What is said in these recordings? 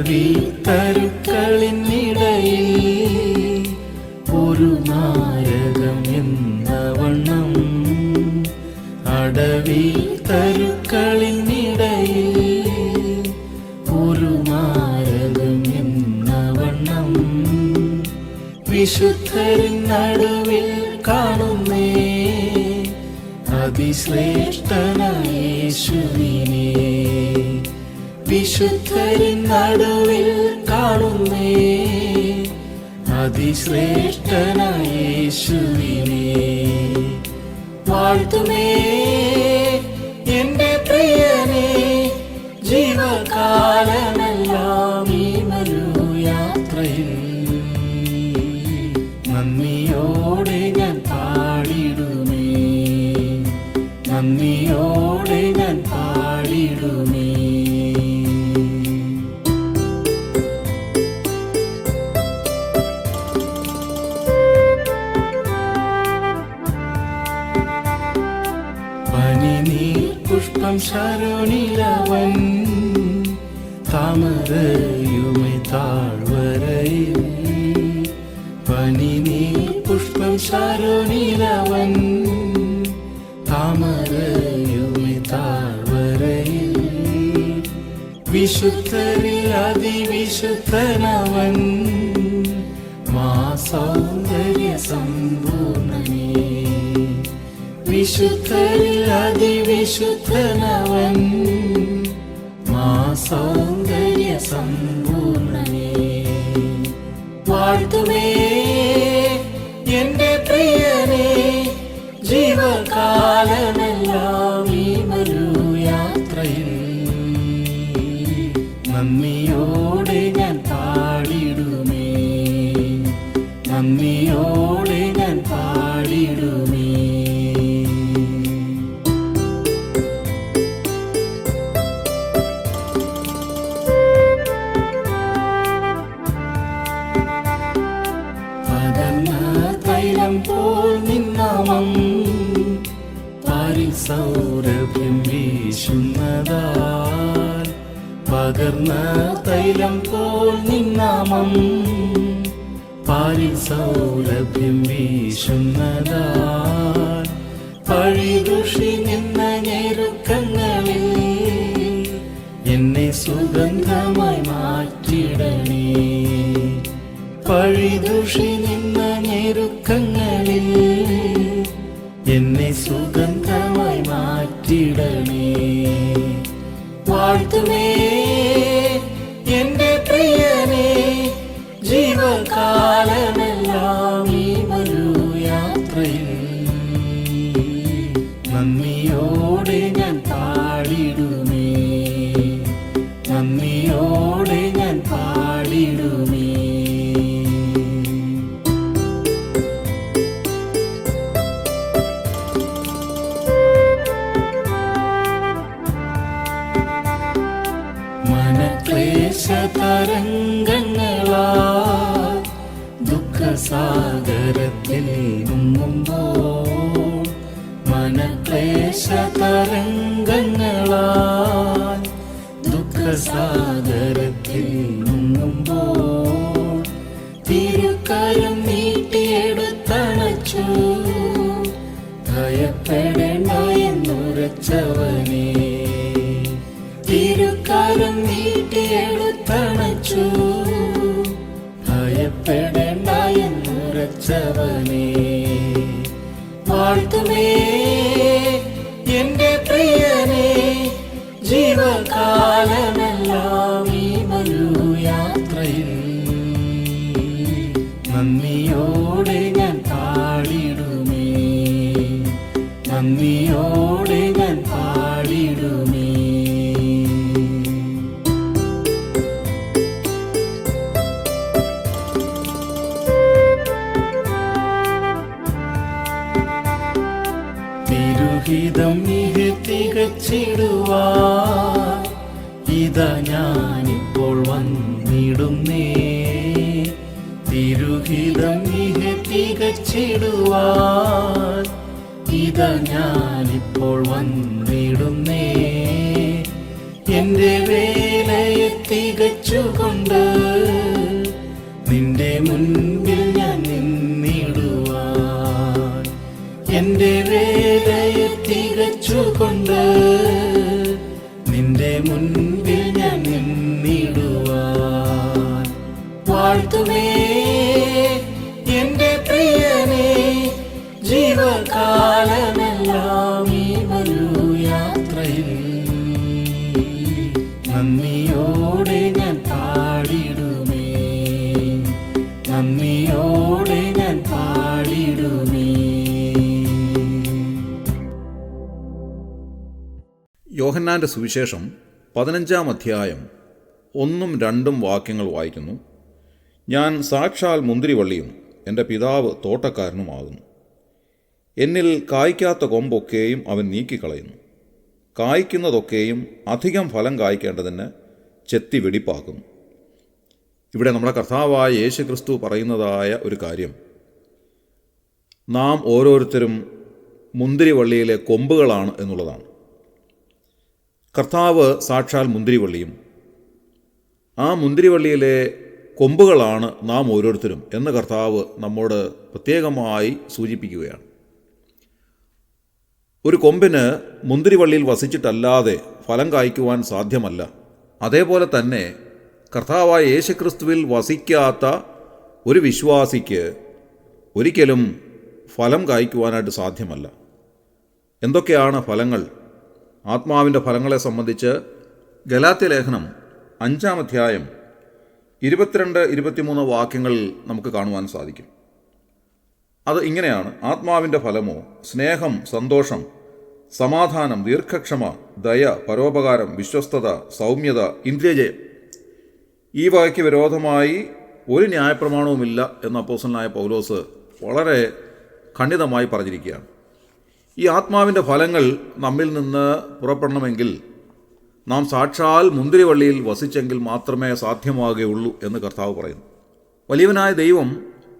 അടവിത്തരുക്കളിനിടയിൽ ഒരു നാരകം എന്ന വണ്ണം, അടവിത്തരുക്കളിനിടയിൽ ഒരു നാരകം എന്ന വണ്ണം, വിശുദ്ധരിൻ നടുവിൽ കാണുന്നേ അതിശ്രേഷ്ഠനായ യേശുവിനെ. വിശുദ്ധരിൻ നടുവിൽ കാണുന്നേ അതിശ്രേഷ്ഠനായ യേശുവിനെ. വാഴ്ത്തുമേ എന്റെ പ്രിയനെ, ജീവകാലമെല്ലാം ഈ മരുയാത്രയിൽ നന്ദിയോടെ ഞാൻ പാടിടുമേ, നന്ദിയോടെ ഞാൻ പാടിടുമേ. പനിനീർ പുഷ്പം ശരോണിലവൻ, താമരയുമേ താഴ്വരയിൽ. പനിനീർ പുഷ്പം ശരോണിലവൻ, താമരയുമേ താഴ്വരയിൽ. വിശുദ്ധരിൽ അതിവിശുദ്ധനവൻ, മാ സൗന്ദര്യ സമ്പൂർണനേ. വിശുദ്ധരിൽ അതിവിശുദ്ധനവൻ, മാ സൗന്ദര്യ സമ്പൂർണനേ. വാഴ്ത്തുമേ എന്റെ പ്രിയനെ, ജീവകാലമെല്ലാം ഈ മരുയാത്രയിൽ നന്ദിയോടെ ഞാൻ പാടിടുമേ, നന്ദിയോടെ ഞാൻ പാടിടുമേ. തൈലം പോൽ നിന്നാമം പാരിൽ സൗരഭ്യം വീശുന്നതാൽ, പകർന്ന തൈലം പോൽ നിന്നാമം പാരിൽ സൗരഭ്യം വീശുന്നതാൽ. പഴിദുഷി നിന്ന ഞെരുക്കങ്ങളിൽ എന്നെ സുഗന്ധമായി മാറ്റിടണേ. പഴിദുഷി നിന്ന ഞെരുക്കങ്ങളിൽ എന്നെ സുഗന്ധമായി മാറ്റിടണേ. വാഴ്ത്തുമേ എന്റെ പ്രിയനെ, ജീവകാലമെല്ലാം ഈ മരുയാത്രയിൽ നന്ദിയോടെ ഞാൻ പാടിടുമേ, നന്ദിയോടെ ഞാൻ പാടിടുമേ. മനക്ലേശതരംഗങ്ങളാൽ ദുഃഖസാഗരത്തിൽ മുങ്ങുമ്പോൾ, മനക്ലേശതരംഗങ്ങളാൽ ദുഃഖസാഗരത്തിൽ മുങ്ങുമ്പോൾ, തിരുക്കരം നീട്ടിയെടുത്തണച്ചു ഭയപ്പെടേണ്ട എന്നുരച്ചവനേ. തിരുക്കരം നീട്ടിയെടുത്തണച്ചു ഭയപ്പെടേണ്ട എന്നുരച്ചവനേ. വാഴ്ത്തുമേ എന്റെ പ്രിയനെ, ജീവകാലമെല്ലാം ഈ മരുയാത്രയിൽ നന്ദിയോടെ ഞാൻ പാടിടുമേ, നന്ദിയോടെ ഞാൻ പാടിടുമേ. തിരുഹിതം തികച്ചിടുവാൻ ഇതാ ഞാനിപ്പോൾ വന്നിടുന്നേ. തിരുഹിതം തികച്ചിടുവാൻ ഇതാ ഞാനിപ്പോൾ വന്നിടുന്നേ. എന്റെ വേലയെ തികച്ചുകൊണ്ട് നിന്റെ മുൻപിൽ ഞാൻ നിന്നിടുവാൻ. എന്റെ വേലയെ തികച്ചുകൊണ്ട് നിന്റെ മുൻപിൽ ഞാൻ നിന്നിടുവാൻ. വാഴ്ത്തുമേ എന്റെ പ്രിയനെ ജീവകാലമെല്ലാം ഈ ഒരു യാത്രയിൽ. നന്ദിയോടെ ഞാൻ പാടിടുമേ, നന്ദിയോടെ ഞാൻ പാടിടുമേ. യോഹന്നാൻ്റെ സുവിശേഷം 15-ാം അധ്യായം 1-2 വാക്യങ്ങൾ വായിക്കുന്നു. ഞാൻ സാക്ഷാൽ മുന്തിരിവള്ളിയും എൻ്റെ പിതാവ് തോട്ടക്കാരനുമാകുന്നു. എന്നിൽ കായ്ക്കാത്ത കൊമ്പൊക്കെയും അവൻ നീക്കിക്കളയുന്നു, കായ്ക്കുന്നതൊക്കെയും അധികം ഫലം കായ്ക്കേണ്ടതിന് ചെത്തി വെടിപ്പാക്കുന്നു. ഇവിടെ നമ്മുടെ കർത്താവായ യേശുക്രിസ്തു പറയുന്നതായ ഒരു കാര്യം, നാം ഓരോരുത്തരും മുന്തിരിവള്ളിയിലെ കൊമ്പുകളാണ് എന്നുള്ളതാണ്. കർത്താവ് സാക്ഷാൽ മുന്തിരിവള്ളിയും ആ മുന്തിരിവള്ളിയിലെ കൊമ്പുകളാണ് നാം ഓരോരുത്തരും എന്ന് കർത്താവ് നമ്മോട് പ്രത്യേകമായി സൂചിപ്പിക്കുകയാണ്. ഒരു കൊമ്പിന് മുന്തിരിവള്ളിയിൽ വസിച്ചിട്ടല്ലാതെ ഫലം കായ്ക്കുവാൻ സാധ്യമല്ല. അതേപോലെ തന്നെ കർത്താവായ യേശുക്രിസ്തുവിൽ വസിക്കാത്ത ഒരു വിശ്വാസിക്ക് ഒരിക്കലും ഫലം കായ്ക്കുവാനായിട്ട് സാധ്യമല്ല. എന്തൊക്കെയാണ് ഫലങ്ങൾ? ആത്മാവിൻ്റെ ഫലങ്ങളെ സംബന്ധിച്ച് ഗലാത്യ ലേഖനം 5-ാം അധ്യായം 22-23 വാക്യങ്ങളിൽ നമുക്ക് കാണുവാൻ സാധിക്കും. അത് ഇങ്ങനെയാണ്: ആത്മാവിൻ്റെ ഫലമോ സ്നേഹം, സന്തോഷം, സമാധാനം, ദീർഘക്ഷമ, ദയ, പരോപകാരം, വിശ്വസ്തത, സൗമ്യത, ഇന്ദ്രിയജയം. ഈ വകയ്ക്ക് വിരോധമായി ഒരു ന്യായപ്രമാണവുമില്ല എന്ന് അപ്പോസ്തലനായ പൗലോസ് വളരെ ഖണ്ഡിതമായി പറഞ്ഞിരിക്കുകയാണ്. ഈ ആത്മാവിൻ്റെ ഫലങ്ങൾ നമ്മിൽ നിന്ന് പുറപ്പെടണമെങ്കിൽ നാം സാക്ഷാൽ മുന്തിരിവള്ളിയിൽ വസിച്ചെങ്കിൽ മാത്രമേ സാധ്യമാകുകയുള്ളൂ എന്ന് കർത്താവ് പറയുന്നു. വലിയവനായ ദൈവം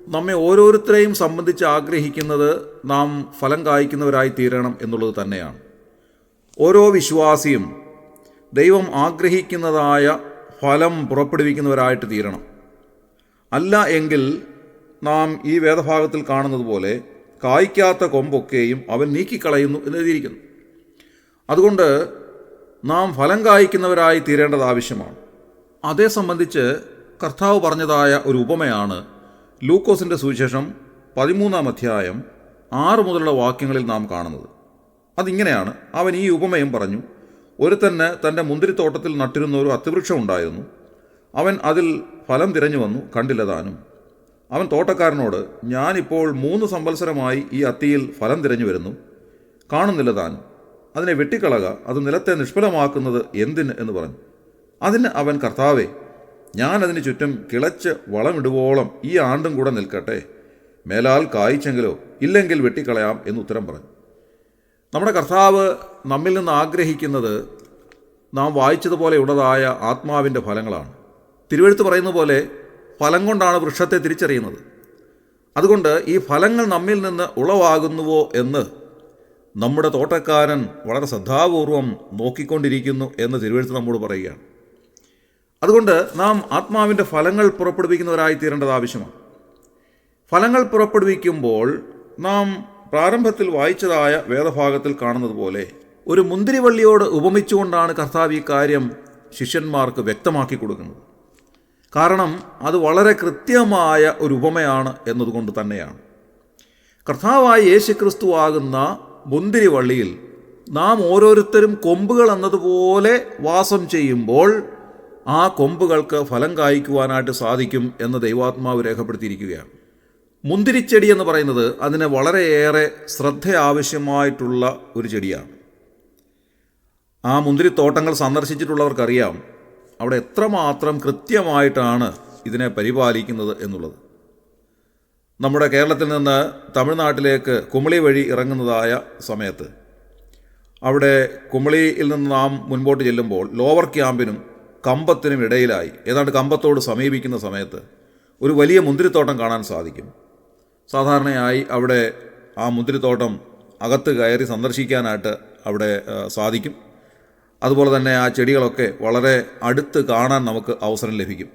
നമ്മെ ഓരോരുത്തരെയും സംബന്ധിച്ച് ആഗ്രഹിക്കുന്നത് നാം ഫലം കായ്ക്കുന്നവരായി തീരണം എന്നുള്ളത് തന്നെയാണ്. ഓരോ വിശ്വാസിയും ദൈവം ആഗ്രഹിക്കുന്നതായ ഫലം പുറപ്പെടുവിക്കുന്നവരായിട്ട് തീരണം. അല്ല എങ്കിൽ നാം ഈ വേദഭാഗത്തിൽ കാണുന്നത് പോലെ കായ്ക്കാത്ത കൊമ്പൊക്കെയും അവൻ നീക്കിക്കളയുന്നു എന്ന് എഴുതിയിരിക്കുന്നു. അതുകൊണ്ട് നാം ഫലം കായ്ക്കുന്നവരായി തീരേണ്ടത് ആവശ്യമാണ്. അതേ സംബന്ധിച്ച് കർത്താവ് പറഞ്ഞതായ ഒരു ഉപമയാണ് ലൂക്കോസിൻ്റെ സുവിശേഷം 13-ാം അധ്യായം 6 മുതലുള്ള വാക്യങ്ങളിൽ നാം കാണുന്നത്. അതിങ്ങനെയാണ്: അവൻ ഈ ഉപമയും പറഞ്ഞു. ഒരുത്തന് തൻ്റെ മുന്തിരിത്തോട്ടത്തിൽ നട്ടിരുന്ന ഒരു അത്തിവൃക്ഷം ഉണ്ടായിരുന്നു. അവൻ അതിൽ ഫലം തിരഞ്ഞു വന്നു, കണ്ടില്ല താനും. അവൻ തോട്ടക്കാരനോട്, ഞാനിപ്പോൾ 3 സംവത്സരമായി ഈ അത്തിയിൽ ഫലം തിരഞ്ഞു വരുന്നു, കാണുന്നില്ല താനും. അതിനെ വെട്ടിക്കളക, അത് നിലത്തെ നിഷ്ഫലമാക്കുന്നത് എന്തിന് എന്ന് പറഞ്ഞു. അതിന് അവൻ, കർത്താവേ, ഞാനതിന് ചുറ്റും കിളച്ച് വളമിടുവോളം ഈ ആണ്ടും കൂടെ നിൽക്കട്ടെ, മേലാൽ കായ്ച്ചെങ്കിലോ, ഇല്ലെങ്കിൽ വെട്ടിക്കളയാം എന്ന് ഉത്തരം പറഞ്ഞു. നമ്മുടെ കർത്താവ് നമ്മിൽ നിന്ന് ആഗ്രഹിക്കുന്നത് നാം വായിച്ചതുപോലെയുള്ളതായ ആത്മാവിൻ്റെ ഫലങ്ങളാണ്. തിരുവെഴുത്ത് പറയുന്ന പോലെ ഫലം കൊണ്ടാണ് വൃക്ഷത്തെ തിരിച്ചറിയുന്നത്. അതുകൊണ്ട് ഈ ഫലങ്ങൾ നമ്മിൽ നിന്ന് ഉളവാകുന്നുവോ എന്ന് നമ്മുടെ തോട്ടക്കാരൻ വളരെ ശ്രദ്ധാപൂർവം നോക്കിക്കൊണ്ടിരിക്കുന്നു എന്ന് തിരുവെഴുത്ത് നമ്മോട് പറയുകയാണ്. അതുകൊണ്ട് നാം ആത്മാവിൻ്റെ ഫലങ്ങൾ പുറപ്പെടുവിക്കുന്നവരായി തീരേണ്ടത് ആവശ്യമാണ്. ഫലങ്ങൾ പുറപ്പെടുവിക്കുമ്പോൾ നാം പ്രാരംഭത്തിൽ വായിച്ചതായ വേദഭാഗത്തിൽ കാണുന്നത് പോലെ ഒരു മുന്തിരിവള്ളിയോട് ഉപമിച്ചുകൊണ്ടാണ് കർത്താവ് ഈ കാര്യം ശിഷ്യന്മാർക്ക് വ്യക്തമാക്കി കൊടുക്കുന്നത്. കാരണം അത് വളരെ കൃത്യമായ ഒരു ഉപമയാണ് എന്നതുകൊണ്ട് തന്നെയാണ്. കർത്താവായ യേശുക്രിസ്തു ആകുന്ന മുന്തിരിവള്ളിയിൽ നാം ഓരോരുത്തരും കൊമ്പുകൾ എന്നതുപോലെ വാസം ചെയ്യുമ്പോൾ ആ കൊമ്പുകൾക്ക് ഫലം കായ്ക്കുവാനായിട്ട് സാധിക്കും എന്ന് ദൈവാത്മാവ് രേഖപ്പെടുത്തിയിരിക്കുകയാണ്. മുന്തിരിച്ചെടി എന്ന് പറയുന്നത് അതിന് വളരെയേറെ ശ്രദ്ധ ആവശ്യമായിട്ടുള്ള ഒരു ചെടിയാണ്. ആ മുന്തിരിത്തോട്ടങ്ങൾ സന്ദർശിച്ചിട്ടുള്ളവർക്കറിയാം അവിടെ എത്രമാത്രം കൃത്യമായിട്ടാണ് ഇതിനെ പരിപാലിക്കുന്നത് എന്നുള്ളത്. നമ്മുടെ കേരളത്തിൽ നിന്ന് തമിഴ്നാട്ടിലേക്ക് കുമളി വഴി ഇറങ്ങുന്നതായ സമയത്ത് അവിടെ കുമളിയിൽ നിന്ന് നാം മുൻപോട്ട് ചെല്ലുമ്പോൾ ലോവർ ക്യാമ്പിനും കമ്പത്തിനും ഇടയിലായി ഏതാണ്ട് കമ്പത്തോട് സമീപിക്കുന്ന സമയത്ത് ഒരു വലിയ മുന്തിരിത്തോട്ടം കാണാൻ സാധിക്കും. സാധാരണയായി അവിടെ ആ മുന്തിരിത്തോട്ടം അകത്ത് കയറി സന്ദർശിക്കാനായിട്ട് അവിടെ സാധിക്കും. അതുപോലെ തന്നെ ആ ചെടികളൊക്കെ വളരെ അടുത്ത് കാണാൻ നമുക്ക് അവസരം ലഭിക്കും.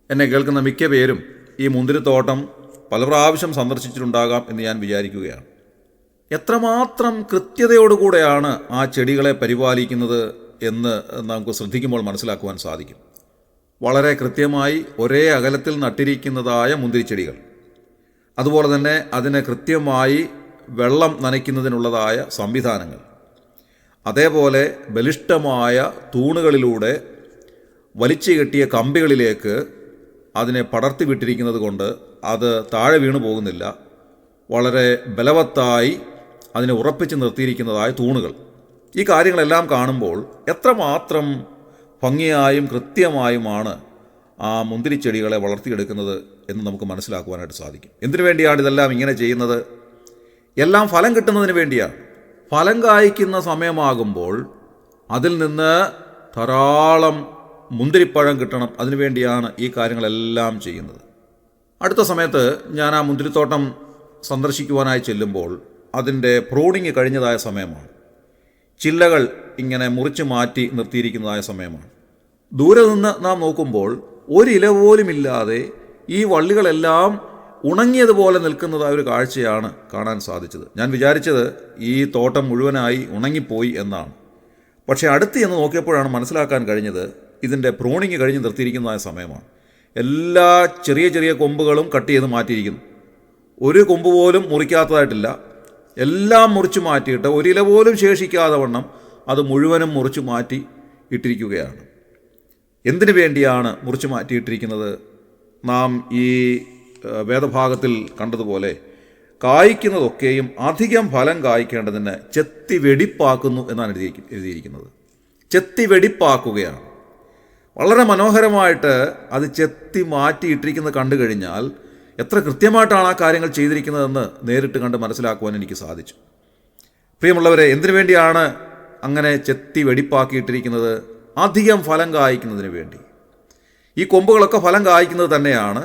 എന്നെ കേൾക്കുന്ന മിക്ക പേരും ഈ മുന്തിരിത്തോട്ടം പല പ്രാവശ്യം സന്ദർശിച്ചിട്ടുണ്ടാകാം എന്ന് ഞാൻ വിചാരിക്കുകയാണ്. എത്രമാത്രം കൃത്യതയോടുകൂടെയാണ് ആ ചെടികളെ പരിപാലിക്കുന്നത് എന്ന് നമുക്ക് ശ്രദ്ധിക്കുമ്പോൾ മനസ്സിലാക്കുവാൻ സാധിക്കും. വളരെ കൃത്യമായി ഒരേ അകലത്തിൽ നട്ടിരിക്കുന്നതായ മുന്തിരിച്ചെടികൾ, അതുപോലെ തന്നെ അതിനെ കൃത്യമായി വെള്ളം നനയ്ക്കുന്നതിനുള്ളതായ സംവിധാനങ്ങൾ, അതേപോലെ ബലിഷ്ഠമായ തൂണുകളിലൂടെ വലിച്ചു കെട്ടിയ കമ്പികളിലേക്ക് അതിനെ പടർത്തി വിട്ടിരിക്കുന്നത് കൊണ്ട് അത് താഴെ വീണു പോകുന്നില്ല. വളരെ ബലവത്തായി അതിനെ ഉറപ്പിച്ച് നിർത്തിയിരിക്കുന്നതായ തൂണുകൾ. ഈ കാര്യങ്ങളെല്ലാം കാണുമ്പോൾ എത്രമാത്രം ഭംഗിയായും കൃത്യമായുമാണ് ആ മുന്തിരിച്ചെടികളെ വളർത്തിയെടുക്കുന്നത് എന്ന് നമുക്ക് മനസ്സിലാക്കുവാനായിട്ട് സാധിക്കും. എന്തിനു വേണ്ടിയാണ് ഇതെല്ലാം ഇങ്ങനെ ചെയ്യുന്നത്? എല്ലാം ഫലം കിട്ടുന്നതിന് വേണ്ടിയാണ്. ഫലം കായ്ക്കുന്ന സമയമാകുമ്പോൾ അതിൽ നിന്ന് ധാരാളം മുന്തിരിപ്പഴം കിട്ടണം. അതിനുവേണ്ടിയാണ് ഈ കാര്യങ്ങളെല്ലാം ചെയ്യുന്നത്. അടുത്ത സമയത്ത് ഞാൻ ആ മുന്തിരിത്തോട്ടം സന്ദർശിക്കുവാനായി ചെല്ലുമ്പോൾ അതിൻ്റെ പ്രൂണിങ് കഴിഞ്ഞതായ സമയമാണ്. ചില്ലകൾ ഇങ്ങനെ മുറിച്ച് മാറ്റി നിർത്തിയിരിക്കുന്നതായ സമയമാണ്. ദൂരെ നിന്ന് നാം നോക്കുമ്പോൾ ഒരില പോലുമില്ലാതെ ഈ വള്ളികളെല്ലാം ഉണങ്ങിയതുപോലെ നിൽക്കുന്നതായ ഒരു കാഴ്ചയാണ് കാണാൻ സാധിച്ചത്. ഞാൻ വിചാരിച്ചത് ഈ തോട്ടം മുഴുവനായി ഉണങ്ങിപ്പോയി എന്നാണ്. പക്ഷേ അടുത്ത് ചെന്ന് നോക്കിയപ്പോഴാണ് മനസ്സിലാക്കാൻ കഴിഞ്ഞത് ഇതിൻ്റെ പ്രൂണിങ് കഴിഞ്ഞ് നിർത്തിയിരിക്കുന്നതായ സമയമാണ്. എല്ലാ ചെറിയ ചെറിയ കൊമ്പുകളും കട്ട് ചെയ്ത് മാറ്റിയിരിക്കുന്നു. ഒരു കൊമ്പ് പോലും മുറിക്കാത്തതായിട്ടില്ല. എല്ലാം മുറിച്ച് മാറ്റിയിട്ട് ഒരില പോലും ശേഷിക്കാതെ വണ്ണം അത് മുഴുവനും മുറിച്ച് മാറ്റി ഇട്ടിരിക്കുകയാണ്. എന്തിനു വേണ്ടിയാണ് മുറിച്ച് മാറ്റിയിട്ടിരിക്കുന്നത്? നാം ഈ വേദഭാഗത്തിൽ കണ്ടതുപോലെ കായ്ക്കുന്നതൊക്കെയും അധികം ഫലം കായ്ക്കേണ്ടതിന് ചെത്തി വെടിപ്പാക്കുന്നു എന്നാണ് എഴുതിയിരിക്കുന്നത്. ചെത്തി വെടിപ്പാക്കുകയാണ്. വളരെ മനോഹരമായിട്ട് അത് ചെത്തി മാറ്റിയിട്ടിരിക്കുന്നത് കണ്ടു കഴിഞ്ഞാൽ എത്ര കൃത്യമായിട്ടാണ് ആ കാര്യങ്ങൾ ചെയ്തിരിക്കുന്നതെന്ന് നേരിട്ട് കണ്ട് മനസ്സിലാക്കുവാൻ എനിക്ക് സാധിച്ചു. പ്രിയമുള്ളവരെ, എന്തിനു വേണ്ടിയാണ് അങ്ങനെ ചെത്തി വെടിപ്പാക്കിയിട്ടിരിക്കുന്നത്? അധികം ഫലം കായ്ക്കുന്നതിന് വേണ്ടി. ഈ കൊമ്പുകളൊക്കെ ഫലം കായ്ക്കുന്നത് തന്നെയാണ്,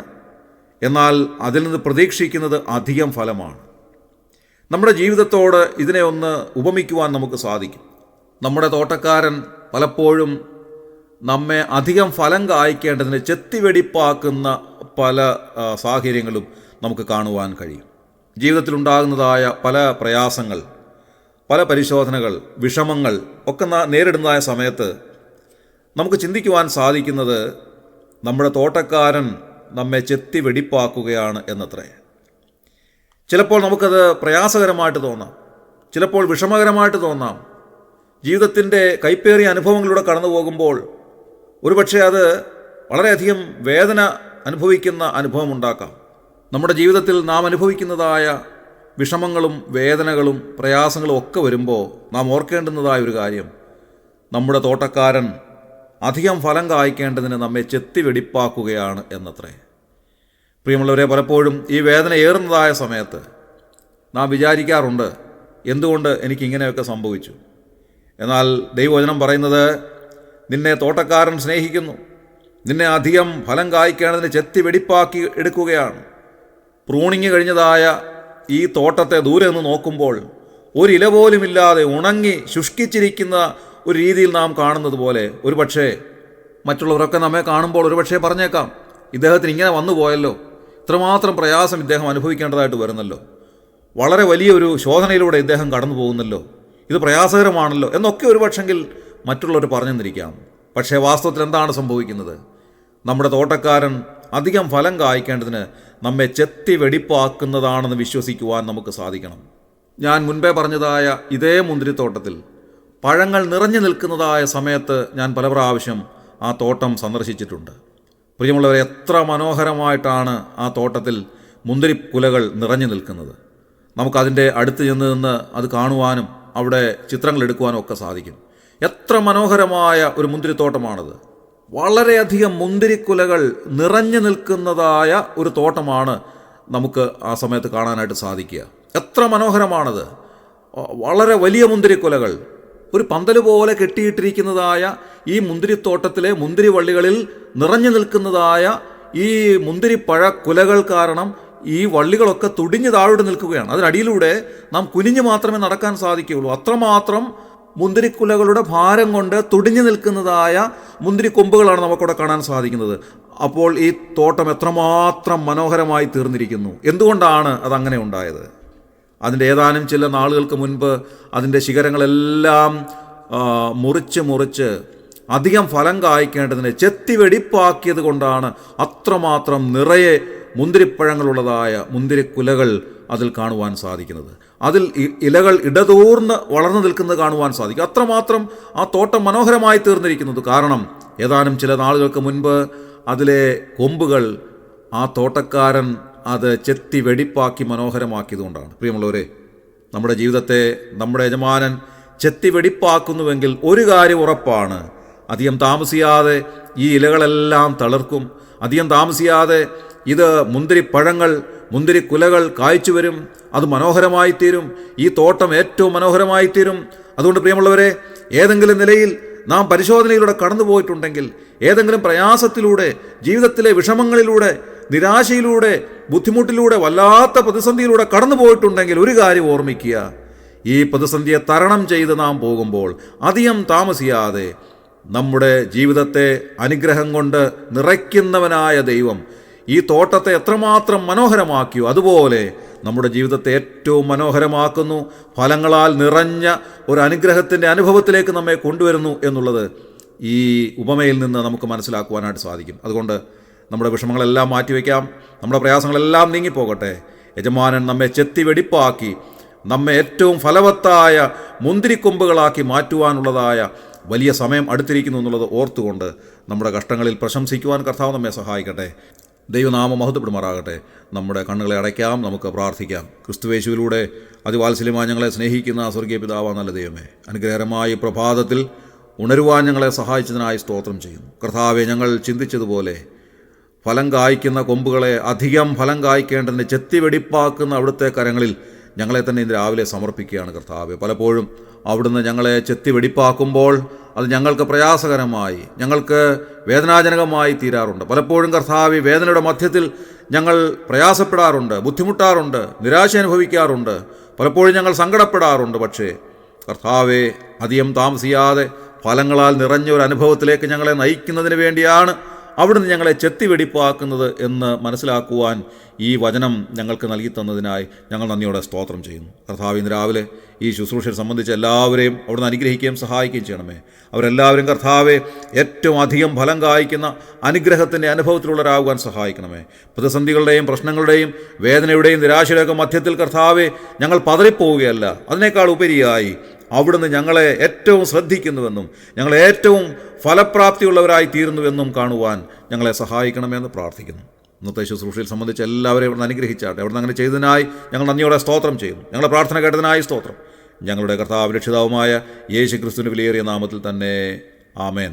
എന്നാൽ അതിൽ നിന്ന് പ്രതീക്ഷിക്കുന്നത് അധികം ഫലമാണ്. നമ്മുടെ ജീവിതത്തോട് ഇതിനെ ഒന്ന് ഉപമിക്കുവാൻ നമുക്ക് സാധിക്കും. നമ്മുടെ തോട്ടക്കാരൻ പലപ്പോഴും നമ്മെ അധികം ഫലം കായ്ക്കേണ്ടതിന് ചെത്തിവെടിപ്പാക്കുന്ന പല സാഹചര്യങ്ങളും നമുക്ക് കാണുവാൻ കഴിയും. ജീവിതത്തിലുണ്ടാകുന്നതായ പല പ്രയാസങ്ങൾ, പല പരിശോധനകൾ, വിഷമങ്ങൾ ഒക്കെ നേരിടുന്നതായ സമയത്ത് നമുക്ക് ചിന്തിക്കുവാൻ സാധിക്കുന്നത് നമ്മുടെ തോട്ടക്കാരൻ നമ്മെ ചെത്തി വെടിപ്പാക്കുകയാണ് എന്നത്രേ. ചിലപ്പോൾ നമുക്കത് പ്രയാസകരമായിട്ട് തോന്നാം, ചിലപ്പോൾ വിഷമകരമായിട്ട് തോന്നാം. ജീവിതത്തിൻ്റെ കൈപ്പേറിയ അനുഭവങ്ങളിലൂടെ കടന്നു പോകുമ്പോൾ ഒരുപക്ഷെ അത് വളരെയധികം വേദന അനുഭവിക്കുന്ന അനുഭവം ഉണ്ടാക്കാം. നമ്മുടെ ജീവിതത്തിൽ നാം അനുഭവിക്കുന്നതായ വിഷമങ്ങളും വേദനകളും പ്രയാസങ്ങളും ഒക്കെ വരുമ്പോൾ നാം ഓർക്കേണ്ടുന്നതായ ഒരു കാര്യം, നമ്മുടെ തോട്ടക്കാരൻ അധികം ഫലം കായ്ക്കേണ്ടതിന് നമ്മെ ചെത്തി വെടിപ്പാക്കുകയാണ് എന്നത്രേ. പ്രിയമുള്ളവരെ, പലപ്പോഴും ഈ വേദന ഏറുന്നതായ സമയത്ത് നാം വിചാരിക്കാറുണ്ട്, എന്തുകൊണ്ട് എനിക്കിങ്ങനെയൊക്കെ സംഭവിച്ചു? എന്നാൽ ദൈവവചനം പറയുന്നത്, നിന്നെ തോട്ടക്കാരൻ സ്നേഹിക്കുന്നു, നിന്നെ അധികം ഫലം കായ്ക്കേണ്ടതിന് ചെത്തി വെടിപ്പാക്കി എടുക്കുകയാണ്. പ്രൂണിങ് കഴിഞ്ഞതായ ഈ തോട്ടത്തെ ദൂരെ നിന്ന് നോക്കുമ്പോൾ ഒരില പോലുമില്ലാതെ ഉണങ്ങി ശുഷ്കിച്ചിരിക്കുന്ന ഒരു രീതിയിൽ നാം കാണുന്നത് പോലെ ഒരുപക്ഷെ മറ്റുള്ളവരൊക്കെ നമ്മെ കാണുമ്പോൾ ഒരുപക്ഷെ പറഞ്ഞേക്കാം, ഇദ്ദേഹത്തിന് ഇങ്ങനെ വന്നു പോയല്ലോ, ഇത്രമാത്രം പ്രയാസം ഇദ്ദേഹം അനുഭവിക്കേണ്ടതായിട്ട് വരുന്നല്ലോ, വളരെ വലിയൊരു ശോധനയിലൂടെ ഇദ്ദേഹം കടന്നു പോകുന്നല്ലോ, ഇത് പ്രയാസകരമാണല്ലോ എന്നൊക്കെ ഒരു പക്ഷെങ്കിൽ മറ്റുള്ളവർ പറഞ്ഞെന്നിരിക്കാം. പക്ഷേ വാസ്തവത്തിൽ എന്താണ് സംഭവിക്കുന്നത്? നമ്മുടെ തോട്ടക്കാരൻ അധികം ഫലം കായ്ക്കേണ്ടതിന് നമ്മെ ചെത്തി വെടിപ്പാക്കുന്നതാണെന്ന് വിശ്വസിക്കുവാൻ നമുക്ക് സാധിക്കണം. ഞാൻ മുൻപേ പറഞ്ഞതായ ഇതേ മുന്തിരിത്തോട്ടത്തിൽ പഴങ്ങൾ നിറഞ്ഞു നിൽക്കുന്നതായ സമയത്ത് ഞാൻ പല പ്രാവശ്യം ആ തോട്ടം സന്ദർശിച്ചിട്ടുണ്ട്. പ്രിയമുള്ളവരെ, എത്ര മനോഹരമായിട്ടാണ് ആ തോട്ടത്തിൽ മുന്തിരിക്കുലകൾ നിറഞ്ഞു നിൽക്കുന്നത്. നമുക്കതിൻ്റെ അടുത്ത് ചെന്ന് നിന്ന് അത് കാണുവാനും അവിടെ ചിത്രങ്ങൾ എടുക്കുവാനും ഒക്കെ സാധിക്കും. എത്ര മനോഹരമായ ഒരു മുന്തിരിത്തോട്ടമാണത്. വളരെയധികം മുന്തിരിക്കുലകൾ നിറഞ്ഞു നിൽക്കുന്നതായ ഒരു തോട്ടമാണ് നമുക്ക് ആ സമയത്ത് കാണാനായിട്ട് സാധിക്കുക. എത്ര മനോഹരമാണത്! വളരെ വലിയ മുന്തിരിക്കുലകൾ ഒരു പന്തൽ പോലെ കെട്ടിയിട്ടിരിക്കുന്നതായ ഈ മുന്തിരിത്തോട്ടത്തിലെ മുന്തിരിവള്ളികളിൽ നിറഞ്ഞു നിൽക്കുന്നതായ ഈ മുന്തിരിപ്പഴ കുലകൾ കാരണം ഈ വള്ളികളൊക്കെ തുടിഞ്ഞ് താഴോട്ട് നിൽക്കുകയാണ്. അതിനടിയിലൂടെ നാം കുനിഞ്ഞ് മാത്രമേ നടക്കാൻ സാധിക്കുകയുള്ളൂ. അത്രമാത്രം മുന്തിരിക്കുലകളുടെ ഭാരം കൊണ്ട് തുടിഞ്ഞു നിൽക്കുന്നതായ മുന്തിരിക്കൊമ്പുകളാണ് നമുക്കവിടെ കാണാൻ സാധിക്കുന്നത്. അപ്പോൾ ഈ തോട്ടം എത്രമാത്രം മനോഹരമായി തീർന്നിരിക്കുന്നു. എന്തുകൊണ്ടാണ് അതങ്ങനെ ഉണ്ടായത്? അതിൻ്റെ ഏതാനും ചില നാളുകൾക്ക് മുൻപ് അതിൻ്റെ ശിഖരങ്ങളെല്ലാം മുറിച്ച് അധികം ഫലം കായ്ക്കേണ്ടതിന് ചെത്തി വെടിപ്പാക്കിയത് കൊണ്ടാണ് അത്രമാത്രം നിറയെ മുന്തിരിപ്പഴങ്ങളുള്ളതായ മുന്തിരിക്കുലകൾ അതിൽ കാണുവാൻ സാധിക്കുന്നത്. അതിൽ ഇലകൾ ഇടതൂർന്ന് വളർന്നു നിൽക്കുന്നത് കാണുവാൻ സാധിക്കും. അത്രമാത്രം ആ തോട്ടം മനോഹരമായി തീർന്നിരിക്കുന്നത്. കാരണം ഏതാനും ചില നാളുകൾക്ക് മുൻപ് അതിലെ കൊമ്പുകൾ ആ തോട്ടക്കാരൻ അത് ചെത്തി വെടിപ്പാക്കി മനോഹരമാക്കിയതുകൊണ്ടാണ്. പ്രിയമുള്ളവരെ, നമ്മുടെ ജീവിതത്തെ നമ്മുടെ യജമാനൻ ചെത്തി വെടിപ്പാക്കുന്നുവെങ്കിൽ ഒരു കാര്യം ഉറപ്പാണ്: അധികം താമസിയാതെ ഈ ഇലകളെല്ലാം തളിർക്കും. അധികം താമസിയാതെ ഇത് മുന്തിരിപ്പഴങ്ങൾ, മുന്തിരിക്കുലകൾ കായ്ച്ചു വരും. അത് മനോഹരമായിത്തീരും. ഈ തോട്ടം ഏറ്റവും മനോഹരമായിത്തീരും. അതുകൊണ്ട് പ്രിയമുള്ളവരെ, ഏതെങ്കിലും നിലയിൽ നാം പരിശോധനയിലൂടെ കടന്നു പോയിട്ടുണ്ടെങ്കിൽ, ഏതെങ്കിലും പ്രയാസത്തിലൂടെ, ജീവിതത്തിലെ വിഷമങ്ങളിലൂടെ, നിരാശയിലൂടെ, ബുദ്ധിമുട്ടിലൂടെ, വല്ലാത്ത പ്രതിസന്ധിയിലൂടെ കടന്നു പോയിട്ടുണ്ടെങ്കിൽ ഒരു കാര്യം ഓർമ്മിക്കുക: ഈ പ്രതിസന്ധിയെ തരണം ചെയ്ത് നാം പോകുമ്പോൾ അധികം താമസിയാതെ നമ്മുടെ ജീവിതത്തെ അനുഗ്രഹം കൊണ്ട് നിറയ്ക്കുന്നവനായ ദൈവം ഈ തോട്ടത്തെ എത്രമാത്രം മനോഹരമാക്കിയോ അതുപോലെ നമ്മുടെ ജീവിതത്തെ ഏറ്റവും മനോഹരമാക്കുന്നു. ഫലങ്ങളാൽ നിറഞ്ഞ ഒരു അനുഗ്രഹത്തിൻ്റെ അനുഭവത്തിലേക്ക് നമ്മെ കൊണ്ടുവരുന്നു എന്നുള്ളത് ഈ ഉപമയിൽ നിന്ന് നമുക്ക് മനസ്സിലാക്കുവാനായിട്ട് സാധിക്കും. അതുകൊണ്ട് നമ്മുടെ വിഷമങ്ങളെല്ലാം മാറ്റിവെക്കാം. നമ്മുടെ പ്രയാസങ്ങളെല്ലാം നീങ്ങിപ്പോകട്ടെ. യജമാനൻ നമ്മെ ചെത്തി വെടിപ്പാക്കി നമ്മെ ഏറ്റവും ഫലവത്തായ മുന്തിരിക്കൊമ്പുകളാക്കി മാറ്റുവാനുള്ളതായ വലിയ സമയം അടുത്തിരിക്കുന്നു എന്നുള്ളത് ഓർത്തുകൊണ്ട് നമ്മുടെ കഷ്ടങ്ങളിൽ പ്രശംസിക്കുവാൻ കർത്താവ് നമ്മെ സഹായിക്കട്ടെ. ദൈവനാമം മഹത്വപ്പെടുമാറാകട്ടെ. നമ്മുടെ കണ്ണുകളെ അടയ്ക്കാം, നമുക്ക് പ്രാർത്ഥിക്കാം. ക്രിസ്തുവേശുവിലൂടെ അതിവാത്സല്യമായി ഞങ്ങളെ സ്നേഹിക്കുന്ന സ്വർഗീയ പിതാവാ നല്ല ദൈവമേ, അനുഗ്രഹകരമായ പ്രഭാതത്തിൽ ഉണരുവാൻ ഞങ്ങളെ സഹായിച്ചതിനായി സ്തോത്രം ചെയ്യുന്നു. കർത്താവെ, ഞങ്ങൾ ചിന്തിച്ചതുപോലെ ഫലം കായ്ക്കുന്ന കൊമ്പുകളെ അധികം ഫലം കായ്ക്കേണ്ടതിന് ചെത്തി വെടിപ്പാക്കുന്ന അവിടുത്തെ കരങ്ങളിൽ ഞങ്ങളെ തന്നെ ഇന്ന് രാവിലെ സമർപ്പിക്കുകയാണ്. കർത്താവെ, പലപ്പോഴും അവിടുന്ന് ഞങ്ങളെ ചെത്തി വെടിപ്പാക്കുമ്പോൾ അത് ഞങ്ങൾക്ക് പ്രയാസകരമായി, ഞങ്ങൾക്ക് വേദനാജനകമായി തീരാറുണ്ട്. പലപ്പോഴും കർത്താവെ, വേദനയുടെ മധ്യത്തിൽ ഞങ്ങൾ പ്രയാസപ്പെടാറുണ്ട്, ബുദ്ധിമുട്ടാറുണ്ട്, നിരാശ അനുഭവിക്കാറുണ്ട്, പലപ്പോഴും ഞങ്ങൾ സങ്കടപ്പെടാറുണ്ട്. പക്ഷേ കർത്താവെ, അധികം താമസിയാതെ ഫലങ്ങളാൽ നിറഞ്ഞ ഒരു അനുഭവത്തിലേക്ക് ഞങ്ങളെ നയിക്കുന്നതിന് വേണ്ടിയാണ് അവിടുന്ന് ഞങ്ങളെ ചെത്തി വെടിപ്പാക്കുന്നത് എന്ന് മനസ്സിലാക്കുവാൻ ഈ വചനം ഞങ്ങൾക്ക് നൽകി തന്നതിനായി ഞങ്ങൾ നന്ദിയോടെ സ്തോത്രം ചെയ്യുന്നു. കർത്താവ്, ഇന്ന് രാവിലെ ഈ ശുശ്രൂഷയെ സംബന്ധിച്ച് എല്ലാവരെയും അവിടുന്ന് അനുഗ്രഹിക്കുകയും സഹായിക്കുകയും ചെയ്യണമേ. അവരെല്ലാവരും കർത്താവെ ഏറ്റവും അധികം ഫലം കായ്ക്കുന്ന അനുഗ്രഹത്തിൻ്റെ അനുഭവത്തിലുള്ളവരാകുവാൻ സഹായിക്കണമേ. പ്രതിസന്ധികളുടെയും പ്രശ്നങ്ങളുടെയും വേദനയുടെയും നിരാശയുടെയൊക്കെ മധ്യത്തിൽ കർത്താവെ ഞങ്ങൾ പതറിപ്പോവുകയല്ല, അതിനേക്കാൾ ഉപരിയായി അവിടുന്ന് ഞങ്ങളെ ഏറ്റവും ശ്രദ്ധിക്കുന്നുവെന്നും ഞങ്ങളെ ഏറ്റവും ഫലപ്രാപ്തിയുള്ളവരായി തീരുന്നുവെന്നും കാണുവാൻ ഞങ്ങളെ സഹായിക്കണമെന്ന് പ്രാർത്ഥിക്കുന്നു. ഇന്നത്തെ ശുശ്രൂഷയിൽ സംബന്ധിച്ച് എല്ലാവരെയും അവിടുന്ന് അനുഗ്രഹിച്ചാട്ടെ. അവിടുന്ന് അങ്ങനെ ചെയ്തതിനായി ഞങ്ങൾ നന്ദിയോടെ സ്തോത്രം ചെയ്യുന്നു. ഞങ്ങളുടെ പ്രാർത്ഥന കേട്ടതിനായി സ്തോത്രം. ഞങ്ങളുടെ കർത്താവ് രക്ഷിതാവുമായ യേശു ക്രിസ്തുവിന്റെ വിലയേറിയ നാമത്തിൽ തന്നെ. ആമേൻ.